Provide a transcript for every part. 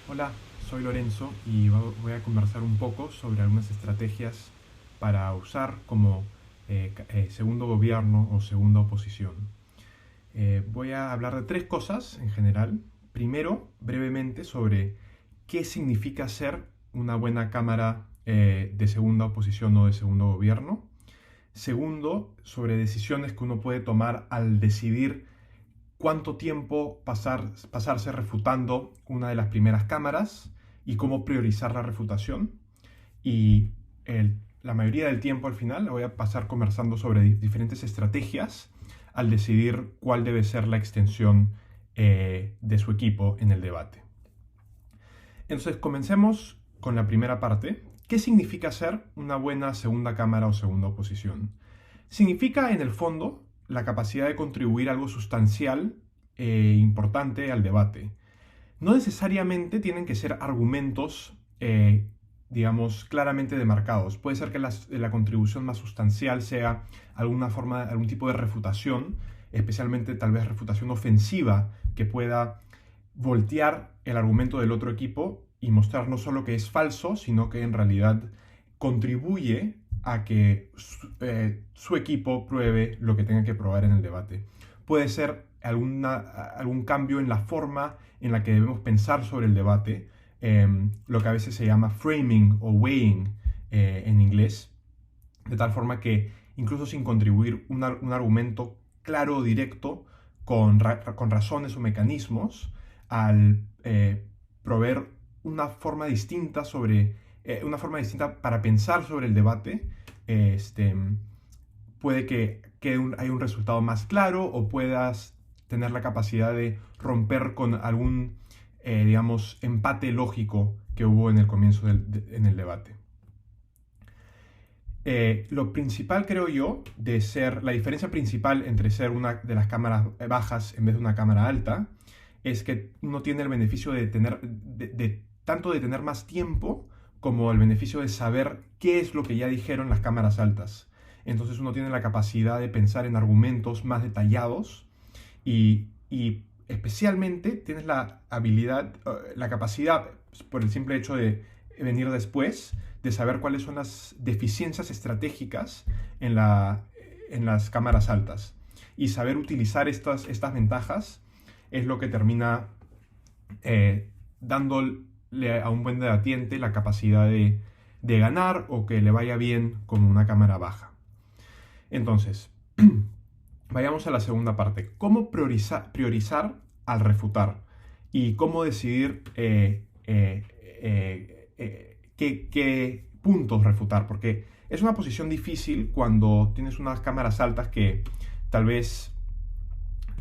Hola, soy Lorenzo y voy a conversar un poco sobre algunas estrategias para usar como segundo gobierno o segunda oposición. Voy a hablar de tres cosas en general. Primero, brevemente, sobre qué significa ser una buena cámara de segunda oposición o de segundo gobierno. Segundo, sobre decisiones que uno puede tomar al decidir cuánto tiempo pasarse refutando una de las primeras cámaras y cómo priorizar la refutación. Y la mayoría del tiempo al final voy a pasar conversando sobre diferentes estrategias al decidir cuál debe ser la extensión de su equipo en el debate. Entonces comencemos con la primera parte. ¿Qué significa ser una buena segunda cámara o segunda oposición? Significa, en el fondo, la capacidad de contribuir algo sustancial e importante al debate. No necesariamente tienen que ser argumentos, digamos, claramente demarcados. Puede ser que la contribución más sustancial sea algún tipo de refutación, especialmente tal vez refutación ofensiva, que pueda voltear el argumento del otro equipo y mostrar no solo que es falso, sino que en realidad contribuye a que su equipo pruebe lo que tenga que probar en el debate. Puede ser algún cambio en la forma en la que debemos pensar sobre el debate, lo que a veces se llama framing o weighing en inglés, de tal forma que incluso sin contribuir un argumento claro o directo, con razones o mecanismos, al proveer una forma distinta para pensar sobre el debate, este, puede que haya un resultado más claro o puedas tener la capacidad de romper con algún, digamos, empate lógico que hubo en el comienzo en el debate. Lo principal, creo yo, la diferencia principal entre ser una de las cámaras bajas en vez de una cámara alta, es que uno tiene el beneficio de tanto de tener más tiempo como el beneficio de saber qué es lo que ya dijeron las cámaras altas. Entonces uno tiene la capacidad de pensar en argumentos más detallados y especialmente tienes la habilidad, la capacidad, por el simple hecho de venir después, de saber cuáles son las deficiencias estratégicas en las cámaras altas. Y saber utilizar estas ventajas es lo que termina dándole a un buen debatiente la capacidad de ganar o que le vaya bien con una cámara baja. Entonces, vayamos a la segunda parte. ¿Cómo priorizar al refutar? Y cómo decidir qué puntos refutar. Porque es una posición difícil cuando tienes unas cámaras altas que tal vez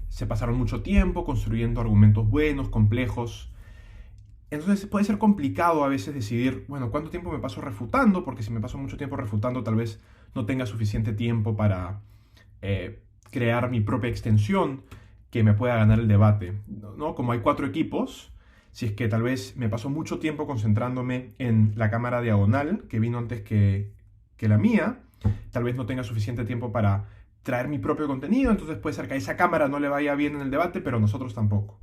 se pasaron mucho tiempo construyendo argumentos buenos, complejos. Entonces puede ser complicado a veces decidir, bueno, ¿cuánto tiempo me paso refutando? Porque si me paso mucho tiempo refutando, tal vez no tenga suficiente tiempo para crear mi propia extensión que me pueda ganar el debate, ¿no? Como hay cuatro equipos, si es que tal vez me paso mucho tiempo concentrándome en la cámara diagonal, que vino antes que la mía, tal vez no tenga suficiente tiempo para traer mi propio contenido, entonces puede ser que a esa cámara no le vaya bien en el debate, pero a nosotros tampoco.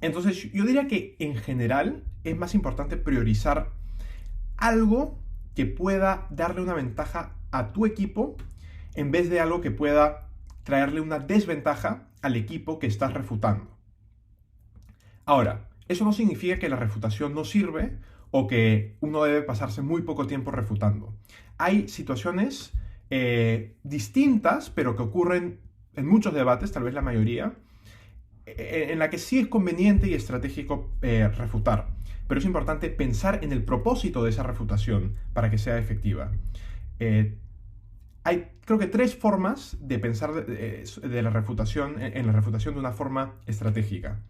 Entonces yo diría que en general es más importante priorizar algo que pueda darle una ventaja a tu equipo en vez de algo que pueda traerle una desventaja al equipo que estás refutando. Ahora, eso no significa que la refutación no sirve o que uno debe pasarse muy poco tiempo refutando. Hay situaciones distintas, pero que ocurren en muchos debates, tal vez la mayoría, en la que sí es conveniente y estratégico refutar. Pero es importante pensar en el propósito de esa refutación para que sea efectiva. Hay, creo que, tres formas de pensar de la refutación, en la refutación de una forma estratégica.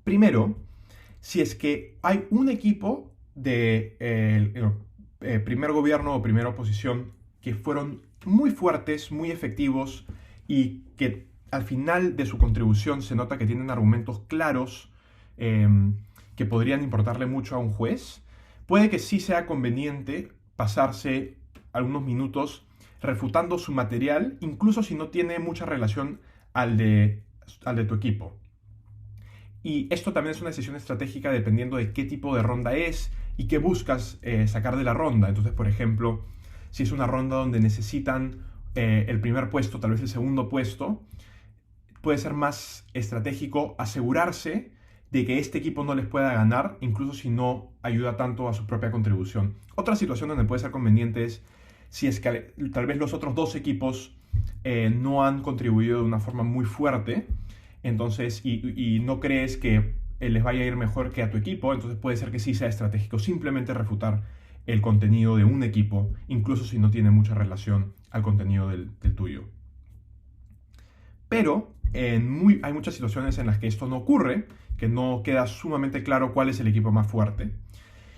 Primero, si es que hay un equipo de primer gobierno o primera oposición que fueron muy fuertes, muy efectivos y que al final de su contribución se nota que tienen argumentos claros que podrían importarle mucho a un juez, puede que sí sea conveniente pasarse algunos minutos refutando su material, incluso si no tiene mucha relación al de tu equipo. Y esto también es una decisión estratégica dependiendo de qué tipo de ronda es y qué buscas sacar de la ronda. Entonces, por ejemplo, si es una ronda donde necesitan el primer puesto, tal vez el segundo puesto, puede ser más estratégico asegurarse de que este equipo no les pueda ganar, incluso si no ayuda tanto a su propia contribución. Otra situación donde puede ser conveniente es si es que tal vez los otros dos equipos no han contribuido de una forma muy fuerte, entonces, y no crees que les vaya a ir mejor que a tu equipo, entonces puede ser que sí sea estratégico simplemente refutar el contenido de un equipo, incluso si no tiene mucha relación al contenido del tuyo. Pero hay muchas situaciones en las que esto no ocurre, que no queda sumamente claro cuál es el equipo más fuerte.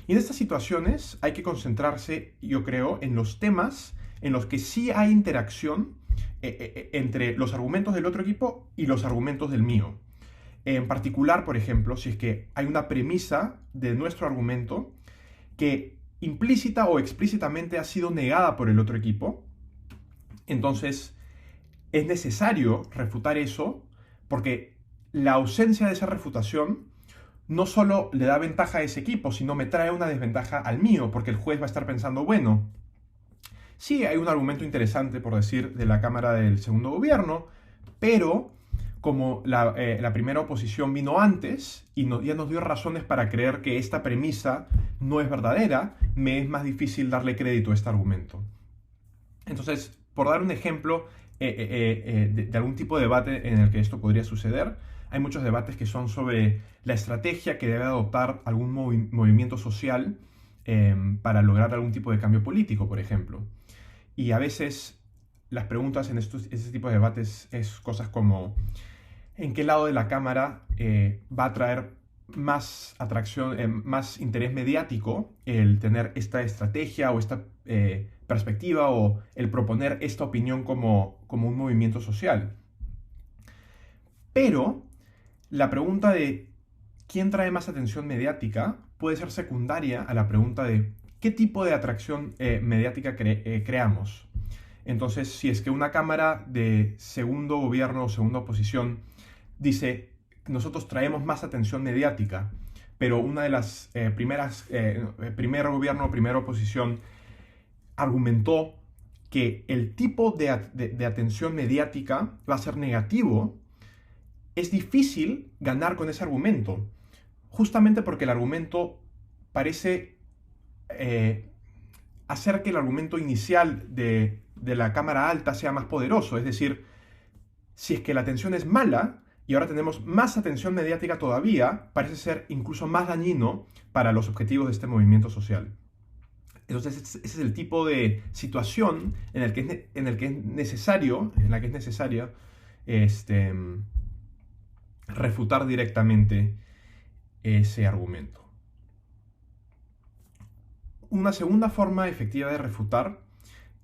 Y en estas situaciones hay que concentrarse, yo creo, en los temas en los que sí hay interacción entre los argumentos del otro equipo y los argumentos del mío. En particular, por ejemplo, si es que hay una premisa de nuestro argumento que implícita o explícitamente ha sido negada por el otro equipo, entonces es necesario refutar eso porque la ausencia de esa refutación no solo le da ventaja a ese equipo, sino me trae una desventaja al mío, porque el juez va a estar pensando, bueno, sí hay un argumento interesante, por decir, de la Cámara del Segundo Gobierno, pero como la primera oposición vino antes y ya nos dio razones para creer que esta premisa no es verdadera, me es más difícil darle crédito a este argumento. Entonces, por dar un ejemplo de algún tipo de debate en el que esto podría suceder, hay muchos debates que son sobre la estrategia que debe adoptar algún movimiento social para lograr algún tipo de cambio político, por ejemplo. Y a veces las preguntas en este tipo de debates es cosas como ¿en qué lado de la Cámara va a traer más atracción, más interés mediático el tener esta estrategia o esta perspectiva o el proponer esta opinión como un movimiento social? Pero la pregunta de quién trae más atención mediática puede ser secundaria a la pregunta de qué tipo de atracción mediática creamos. Entonces, si es que una cámara de segundo gobierno o segunda oposición dice, nosotros traemos más atención mediática, pero una de las primer gobierno o primera oposición argumentó que el tipo de atención mediática va a ser negativo, es difícil ganar con ese argumento, justamente porque el argumento parece hacer que el argumento inicial de la cámara alta sea más poderoso. Es decir, si es que la atención es mala y ahora tenemos más atención mediática todavía, parece ser incluso más dañino para los objetivos de este movimiento social. Entonces, ese es el tipo de situación en la que es necesaria refutar directamente ese argumento. Una segunda forma efectiva de refutar,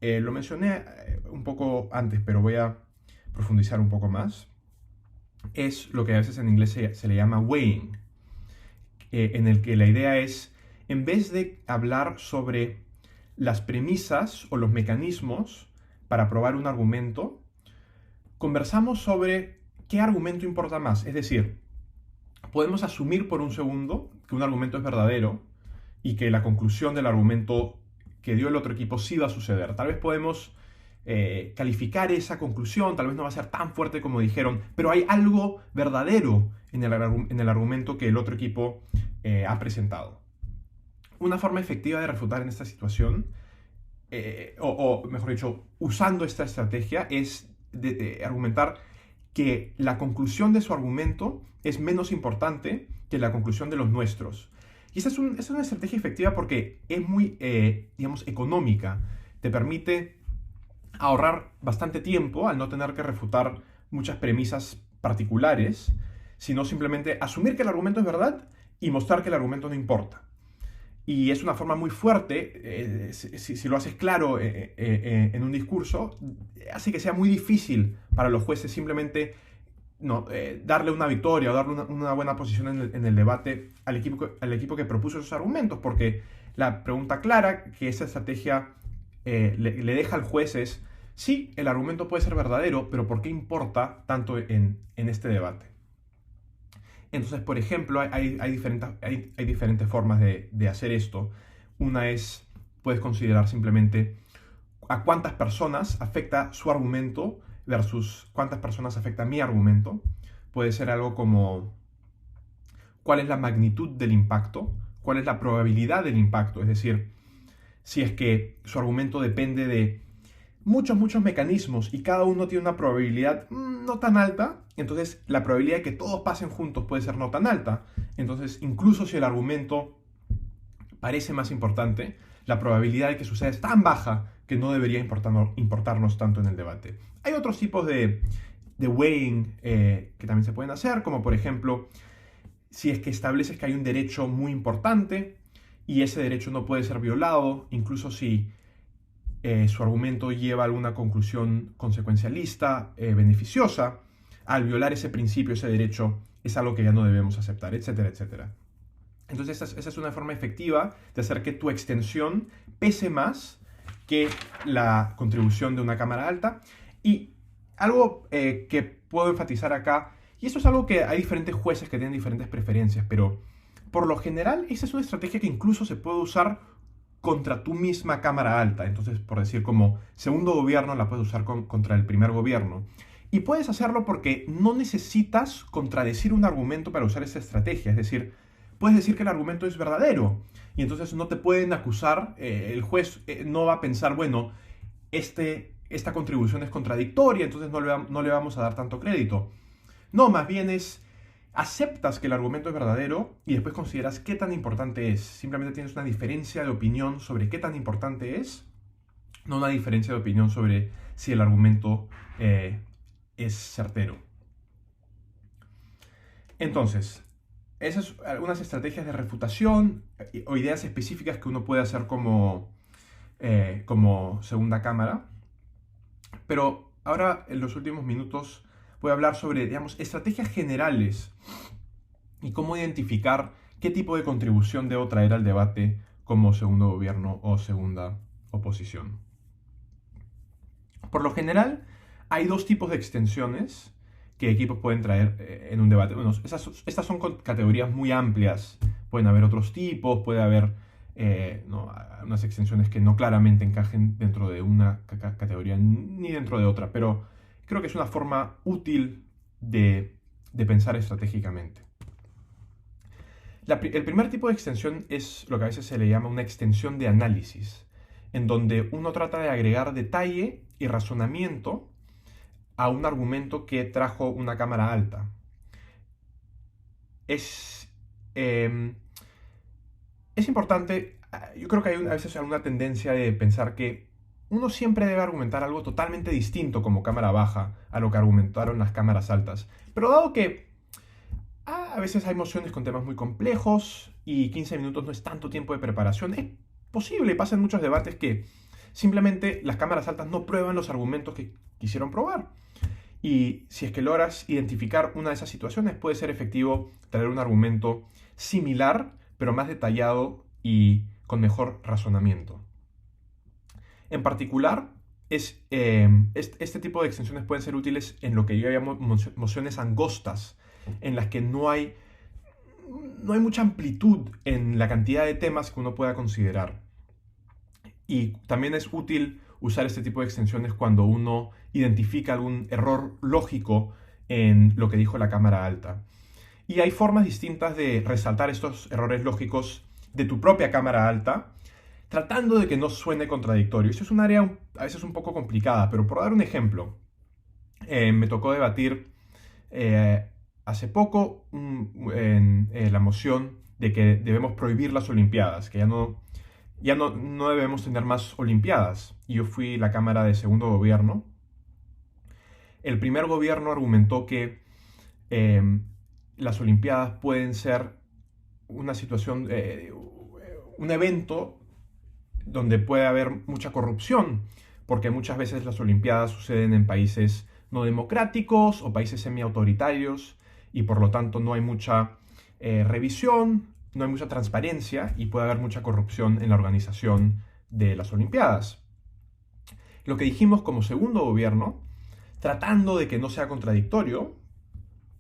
lo mencioné un poco antes, pero voy a profundizar un poco más, es lo que a veces en inglés se le llama weighing, en el que la idea es, en vez de hablar sobre las premisas o los mecanismos para probar un argumento, conversamos sobre qué argumento importa más. Es decir, podemos asumir por un segundo que un argumento es verdadero y que la conclusión del argumento que dio el otro equipo sí va a suceder. Tal vez podemos calificar esa conclusión, tal vez no va a ser tan fuerte como dijeron, pero hay algo verdadero en el argumento que el otro equipo ha presentado. Una forma efectiva de refutar en esta situación, o mejor dicho, usando esta estrategia, es de argumentar que la conclusión de su argumento es menos importante que la conclusión de los nuestros. Y esta es una estrategia efectiva porque es muy, económica. Te permite ahorrar bastante tiempo al no tener que refutar muchas premisas particulares, sino simplemente asumir que el argumento es verdad y mostrar que el argumento no importa. Y es una forma muy fuerte, si lo haces claro en un discurso, hace que sea muy difícil para los jueces simplemente darle una victoria o darle una buena posición en el debate al equipo que propuso esos argumentos, porque la pregunta clara que esa estrategia le deja al juez es, sí, el argumento puede ser verdadero, pero ¿por qué importa tanto en este debate? Entonces, por ejemplo, hay diferentes formas de hacer esto. Una es, puedes considerar simplemente a cuántas personas afecta su argumento versus cuántas personas afecta mi argumento. Puede ser algo como cuál es la magnitud del impacto, cuál es la probabilidad del impacto, es decir, si es que su argumento depende de muchos mecanismos y cada uno tiene una probabilidad no tan alta, entonces la probabilidad de que todos pasen juntos puede ser no tan alta. Entonces, incluso si el argumento parece más importante, la probabilidad de que suceda es tan baja que no debería importarnos tanto en el debate. Hay otros tipos de weighing que también se pueden hacer, como por ejemplo, si es que estableces que hay un derecho muy importante y ese derecho no puede ser violado, incluso si su argumento lleva a alguna conclusión consecuencialista, beneficiosa, al violar ese principio, ese derecho, es algo que ya no debemos aceptar, etcétera, etcétera. Entonces esa es una forma efectiva de hacer que tu extensión pese más que la contribución de una cámara alta. Y algo que puedo enfatizar acá, y esto es algo que hay diferentes jueces que tienen diferentes preferencias, pero por lo general esa es una estrategia que incluso se puede usar contra tu misma cámara alta. Entonces, por decir, como segundo gobierno la puedes usar contra el primer gobierno. Y puedes hacerlo porque no necesitas contradecir un argumento para usar esa estrategia. Es decir, puedes decir que el argumento es verdadero y entonces no te pueden acusar, el juez no va a pensar, bueno, esta contribución es contradictoria, entonces no le vamos a dar tanto crédito. No, más bien aceptas que el argumento es verdadero y después consideras qué tan importante es. Simplemente tienes una diferencia de opinión sobre qué tan importante es, no una diferencia de opinión sobre si el argumento es certero. Entonces, esas son algunas estrategias de refutación o ideas específicas que uno puede hacer como segunda cámara. Pero ahora, en los últimos minutos, voy a hablar sobre, digamos, estrategias generales y cómo identificar qué tipo de contribución debo traer al debate como segundo gobierno o segunda oposición. Por lo general, hay dos tipos de extensiones que equipos pueden traer en un debate. Bueno, estas son categorías muy amplias. Pueden haber otros tipos, puede haber unas extensiones que no claramente encajen dentro de una categoría ni dentro de otra, pero creo que es una forma útil de pensar estratégicamente. El primer tipo de extensión es lo que a veces se le llama una extensión de análisis, en donde uno trata de agregar detalle y razonamiento a un argumento que trajo una cámara alta. Es importante, yo creo que hay a veces alguna tendencia de pensar que uno siempre debe argumentar algo totalmente distinto como cámara baja a lo que argumentaron las cámaras altas. Pero dado que a veces hay mociones con temas muy complejos y 15 minutos no es tanto tiempo de preparación, es posible, pasa en muchos debates que simplemente las cámaras altas no prueban los argumentos que quisieron probar. Y si es que logras identificar una de esas situaciones, puede ser efectivo traer un argumento similar, pero más detallado y con mejor razonamiento. En particular, este tipo de extensiones pueden ser útiles en lo que yo llamo mociones angostas, en las que no hay mucha amplitud en la cantidad de temas que uno pueda considerar. Y también es útil usar este tipo de extensiones cuando uno identifica algún error lógico en lo que dijo la cámara alta. Y hay formas distintas de resaltar estos errores lógicos de tu propia cámara alta, tratando de que no suene contradictorio. Esto es un área a veces un poco complicada, pero por dar un ejemplo, me tocó debatir hace poco en la moción de que debemos prohibir las Olimpiadas, que ya no debemos tener más Olimpiadas. Y yo fui la Cámara de Segundo Gobierno. El primer gobierno argumentó que las Olimpiadas pueden ser una situación, un evento donde puede haber mucha corrupción, porque muchas veces las Olimpiadas suceden en países no democráticos o países semiautoritarios y por lo tanto no hay mucha revisión, no hay mucha transparencia y puede haber mucha corrupción en la organización de las Olimpiadas. Lo que dijimos como segundo gobierno, tratando de que no sea contradictorio,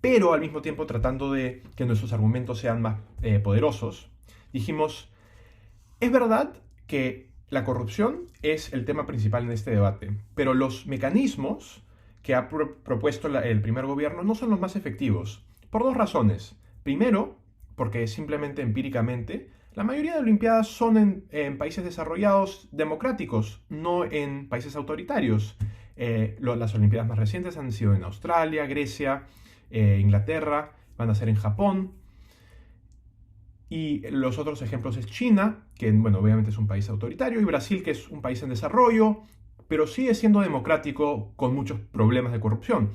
pero al mismo tiempo tratando de que nuestros argumentos sean más poderosos, dijimos, es verdad que la corrupción es el tema principal en este debate, pero los mecanismos que ha propuesto el primer gobierno no son los más efectivos, por dos razones. Primero, porque simplemente empíricamente, la mayoría de Olimpiadas son en países desarrollados democráticos, no en países autoritarios. Las Olimpiadas más recientes han sido en Australia, Grecia, Inglaterra, van a ser en Japón. Y los otros ejemplos es China, que bueno, obviamente es un país autoritario, y Brasil, que es un país en desarrollo, pero sigue siendo democrático con muchos problemas de corrupción.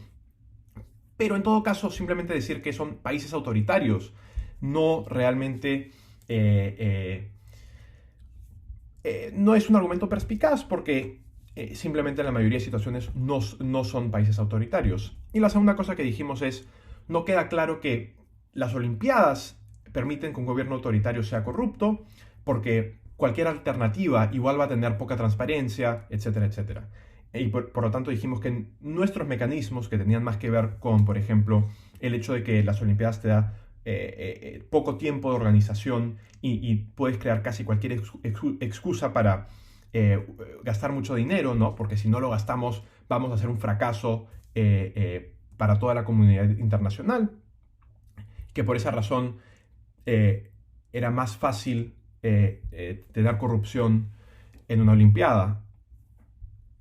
Pero en todo caso, simplemente decir que son países autoritarios, no realmente no es un argumento perspicaz porque simplemente en la mayoría de situaciones no son países autoritarios. Y la segunda cosa que dijimos es, no queda claro que las Olimpiadas permiten que un gobierno autoritario sea corrupto, porque cualquier alternativa igual va a tener poca transparencia, etcétera, etcétera. Y por lo tanto dijimos que nuestros mecanismos, que tenían más que ver con, por ejemplo, el hecho de que las Olimpiadas te da poco tiempo de organización y puedes crear casi cualquier excusa para gastar mucho dinero, ¿no? Porque si no lo gastamos vamos a hacer un fracaso para toda la comunidad internacional, que por esa razón era más fácil tener corrupción en una Olimpiada.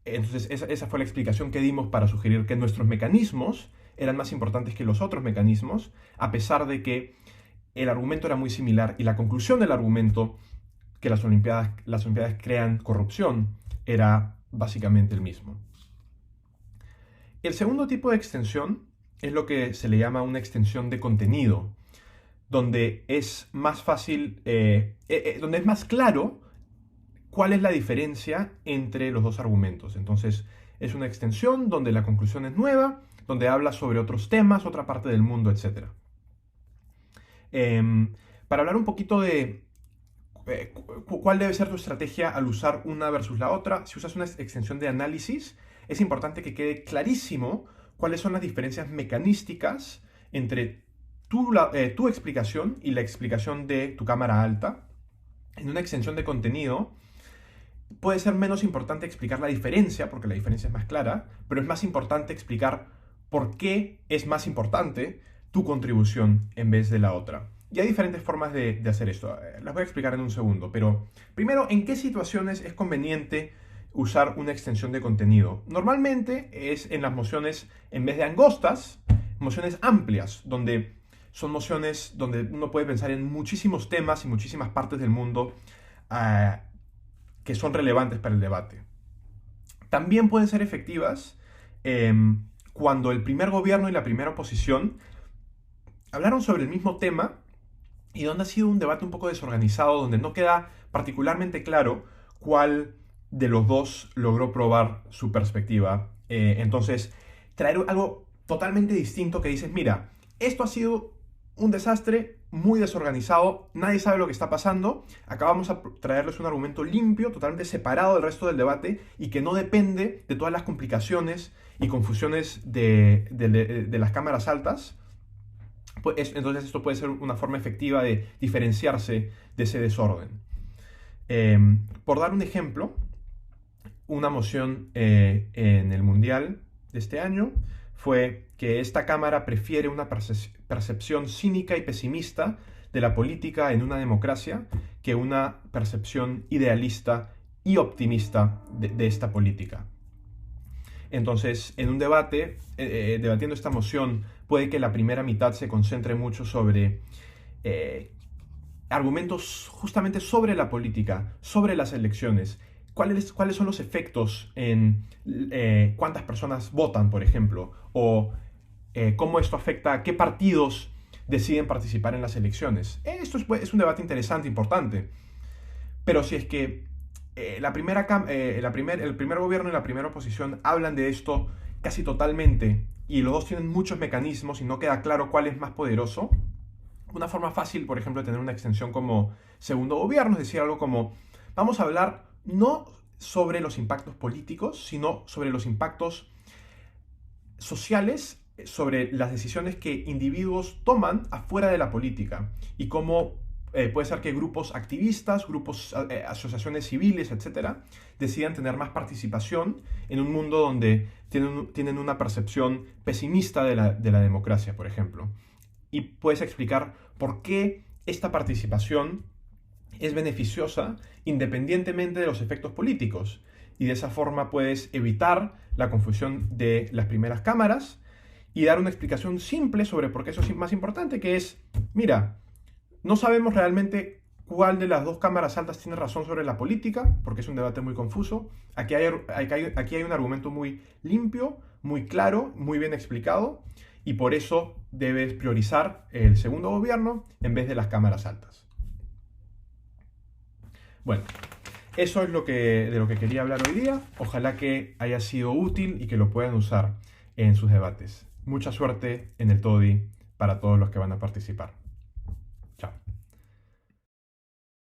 Entonces esa fue la explicación que dimos para sugerir que nuestros mecanismos eran más importantes que los otros mecanismos, a pesar de que el argumento era muy similar y la conclusión del argumento, que las Olimpiadas crean corrupción, era básicamente el mismo. El segundo tipo de extensión es lo que se le llama una extensión de contenido, donde es más fácil, donde es más claro cuál es la diferencia entre los dos argumentos. Entonces, es una extensión donde la conclusión es nueva, donde habla sobre otros temas, otra parte del mundo, etc. Para hablar un poquito de cuál debe ser tu estrategia al usar una versus la otra, si usas una extensión de análisis, es importante que quede clarísimo cuáles son las diferencias mecanísticas entre tu explicación y la explicación de tu cámara alta. En una extensión de contenido, puede ser menos importante explicar la diferencia, porque la diferencia es más clara, pero es más importante explicar por qué es más importante tu contribución en vez de la otra. Y hay diferentes formas de hacer esto. Las voy a explicar en un segundo, pero primero, ¿en qué situaciones es conveniente usar una extensión de contenido? Normalmente es en las mociones, en vez de angostas, mociones amplias, donde son mociones donde uno puede pensar en muchísimos temas y muchísimas partes del mundo que son relevantes para el debate. También pueden ser efectivas cuando el primer gobierno y la primera oposición hablaron sobre el mismo tema y donde ha sido un debate un poco desorganizado, donde no queda particularmente claro cuál de los dos logró probar su perspectiva. Entonces, traer algo totalmente distinto que dices, mira, esto ha sido un desastre, muy desorganizado, nadie sabe lo que está pasando, acá vamos a traerles un argumento limpio, totalmente separado del resto del debate y que no depende de todas las complicaciones y confusiones de las cámaras altas. Pues, entonces esto puede ser una forma efectiva de diferenciarse de ese desorden. Por dar un ejemplo, una moción en el Mundial de este año fue que esta Cámara prefiere una percepción cínica y pesimista de la política en una democracia que una percepción idealista y optimista de esta política. Entonces, en un debate, debatiendo esta moción, puede que la primera mitad se concentre mucho sobre argumentos justamente sobre la política, sobre las elecciones, cuáles son los efectos en cuántas personas votan, por ejemplo, o cómo esto afecta a qué partidos deciden participar en las elecciones. Esto es un debate interesante, importante. Pero si es que el primer gobierno y la primera oposición hablan de esto casi totalmente y los dos tienen muchos mecanismos y no queda claro cuál es más poderoso, una forma fácil, por ejemplo, de tener una extensión como segundo gobierno, es decir, algo como, vamos a hablar no sobre los impactos políticos, sino sobre los impactos sociales sobre las decisiones que individuos toman afuera de la política y cómo puede ser que grupos activistas, grupos, asociaciones civiles, etcétera, decidan tener más participación en un mundo donde tienen una percepción pesimista de la democracia, por ejemplo. Y puedes explicar por qué esta participación es beneficiosa independientemente de los efectos políticos. Y de esa forma puedes evitar la confusión de las primeras cámaras y dar una explicación simple sobre por qué eso es más importante, que es, mira, no sabemos realmente cuál de las dos cámaras altas tiene razón sobre la política, porque es un debate muy confuso. Aquí hay un argumento muy limpio, muy claro, muy bien explicado, y por eso debes priorizar el segundo gobierno en vez de las cámaras altas. Bueno, eso es de lo que quería hablar hoy día. Ojalá que haya sido útil y que lo puedan usar en sus debates. Mucha suerte en el TODI para todos los que van a participar.